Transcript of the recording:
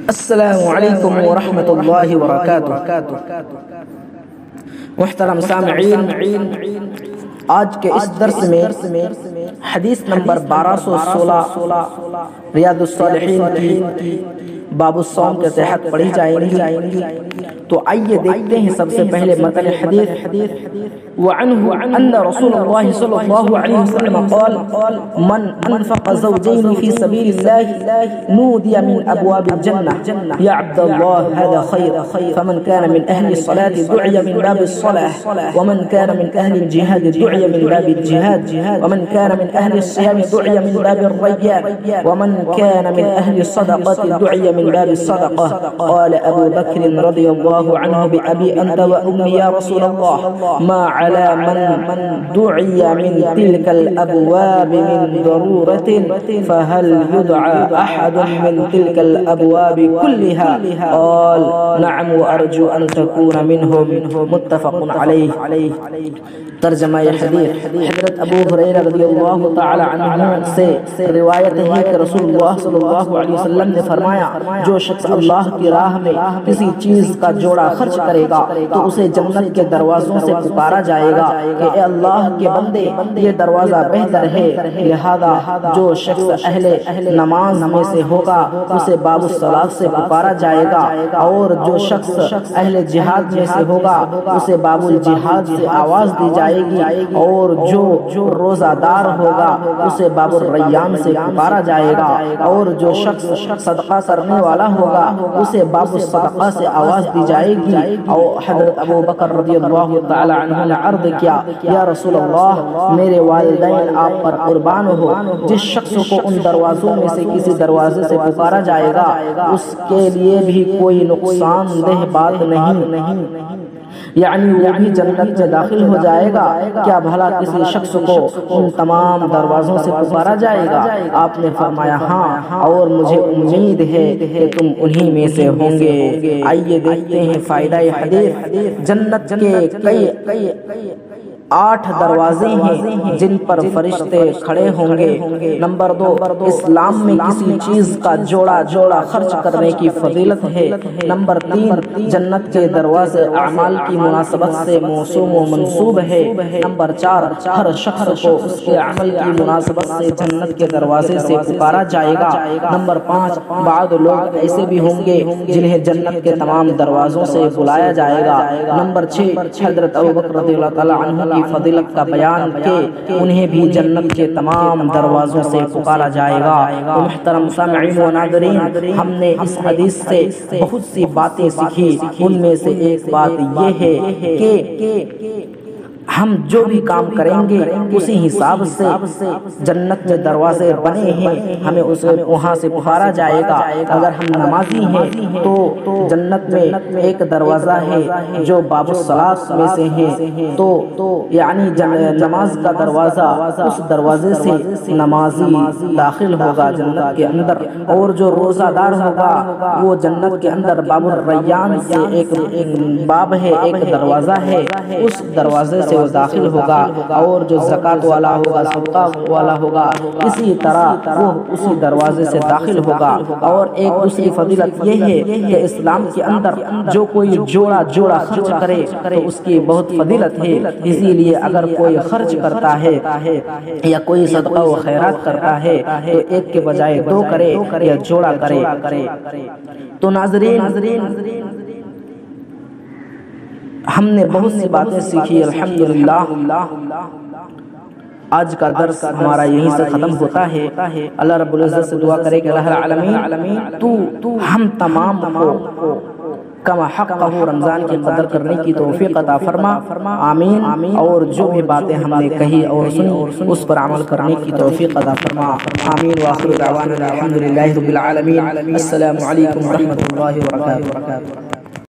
السلام علیکم ورحمۃ اللہ وبرکاتہ۔ محترم سامعین، آج کے اس درس میں حدیث نمبر 1216 ریاض الصالحین کی باب الصوم کے تحت پڑھی جائیں گی۔ تو آئیے دیکھتے ہیں سب سے پہلے متن حدیث۔ وعنه ان رسول الله صلى الله عليه وسلم قال من انفق زوجين في سبيل الله نودي من ابواب الجنة يا عبد الله هذا خير، فمن كان من اهل الصلاة دعي من باب الصلاة، ومن كان من اهل الجهاد دعي من باب الجهاد، ومن كان من اهل الصيام دعي من باب الريان، ومن كان من اهل الصدقة دعي من باب الصدقة. قال ابو بكر رضي الله عنه بأبي انت وامي يا رسول الله ما على من دعي من تلك الأبواب من ضرورة فهل يدعى أحد من تلك الأبواب كلها؟ قال نعم وأرجو أن تكون منهم، متفق عليه۔ ترجمہ حدیث، حضرت ابو ہریرہ رضی اللہ تعالی عنہ سے روایت ہے کہ رسول اللہ صلی اللہ علیہ وسلم نے فرمایا، جو شخص اللہ کی راہ میں کسی چیز کا جوڑا خرچ کرے گا تو اسے جنت کے دروازوں سے پکارا جائے گا کہ اے اللہ کے بندے یہ دروازہ بہتر ہے، لہذا جو شخص اہل نماز میں سے ہوگا اسے باب الصلاۃ سے پکارا جائے گا، اور جو شخص اہل جہاد میں سے ہوگا اسے باب الجہاد سے آواز دی جائے گی، اور جو روزہ دار ہوگا اسے باب الریان سے پکارا جائے گا، اور جو شخص صدقہ کرنے والا ہوگا اسے باب الصدقہ سے آواز دی جائے گی۔ اور حضرت ابو بکر رضی اللہ تعالی عنہ نے عرض کیا، یا رسول اللہ میرے والدین آپ پر قربان ہو، جس شخص کو ان دروازوں میں سے کسی دروازے سے پکارا جائے گا اس کے لیے بھی کوئی نقصان دہ بات نہیں، یعنی وہ بھی جنت میں داخل ہو جائے گا۔ کیا بھلا کسی شخص کو ان تمام دروازوں سے پکارا جائے گا؟ آپ نے فرمایا ہاں، اور مجھے امید ہے کہ تم انہی میں سے ہوں گے۔ آئیے دیکھتے ہیں فائدہ حدیث۔ جنت کے کئی 8 دروازے ہیں جن پر فرشتے کھڑے ہوں گے۔ نمبر 2، اسلام میں کسی چیز کا جوڑا خرچ کرنے کی فضیلت ہے۔ نمبر 3، جنت کے دروازے اعمال کی مناسبت سے موسوم و منصوب ہے۔ نمبر 4، ہر شخص کو اس کے عمل کی مناسبت سے جنت کے دروازے سے پکارا جائے گا۔ نمبر 5، بعض لوگ ایسے بھی ہوں گے جنہیں جنت کے تمام دروازوں سے بلایا جائے گا۔ نمبر 6، حضرت ابوبکر رضی اللہ تعالی عنہ کی فضیلت کا بیان کہ انہیں بھی جنت کے تمام دروازوں سے پکارا جائے گا۔ تو محترم سامعین و ناظرین، ہم نے اس حدیث سے بہت سی باتیں سیکھی، ان میں سے ایک بات یہ ہے کہ ہم جو بھی کام کریں گے اسی حساب سے جنت میں دروازے بنے ہیں، ہمیں اسے وہاں سے پکارا جائے گا۔ اگر ہم نمازی ہیں تو جنت میں ایک دروازہ ہے جو باب الصلاۃ میں سے ہے، تو یعنی نماز کا دروازہ، اس دروازے سے نمازی داخل ہوگا جنت کے اندر، اور جو روزہ دار ہوگا وہ جنت کے اندر باب الریان سے ایک باب ہے، ایک دروازہ ہے، اس دروازے سے داخل ہوگا، اور جو زکوٰۃ والا ہوگا، صدقہ والا ہوگا، اسی طرح وہ اسی دروازے سے داخل ہوگا۔ اور ایک دوسری فضیلت یہ ہے کہ اسلام کے اندر جو کوئی جوڑا خرچ کرے تو اس کی بہت فضیلت ہے، اسی لیے اگر کوئی خرچ کرتا ہے یا کوئی صدقہ و خیرات کرتا ہے تو ایک کے بجائے 2 کرے یا جوڑا کرے۔ تو ناظرین، ہم نے بہت سی باتیں سیکھی، الحمدللہ۔ آج کا درس ہمارا یہیں سے ختم ہوتا ہے۔ اللہ رب العزت سے دعا کرے کہ الہ العالمین تو ہم تمام کو کما حقہ رمضان کی قدر کرنے کی توفیق عطا فرما، آمین۔ اور جو بھی باتیں ہم نے کہی اور سنی اس پر عمل کرنے کی توفیق عطا فرما، آمین۔ وآخر دعوانا الحمدللہ رب العالمین۔ السلام علیکم ورحمۃ اللہ وبرکاتہ۔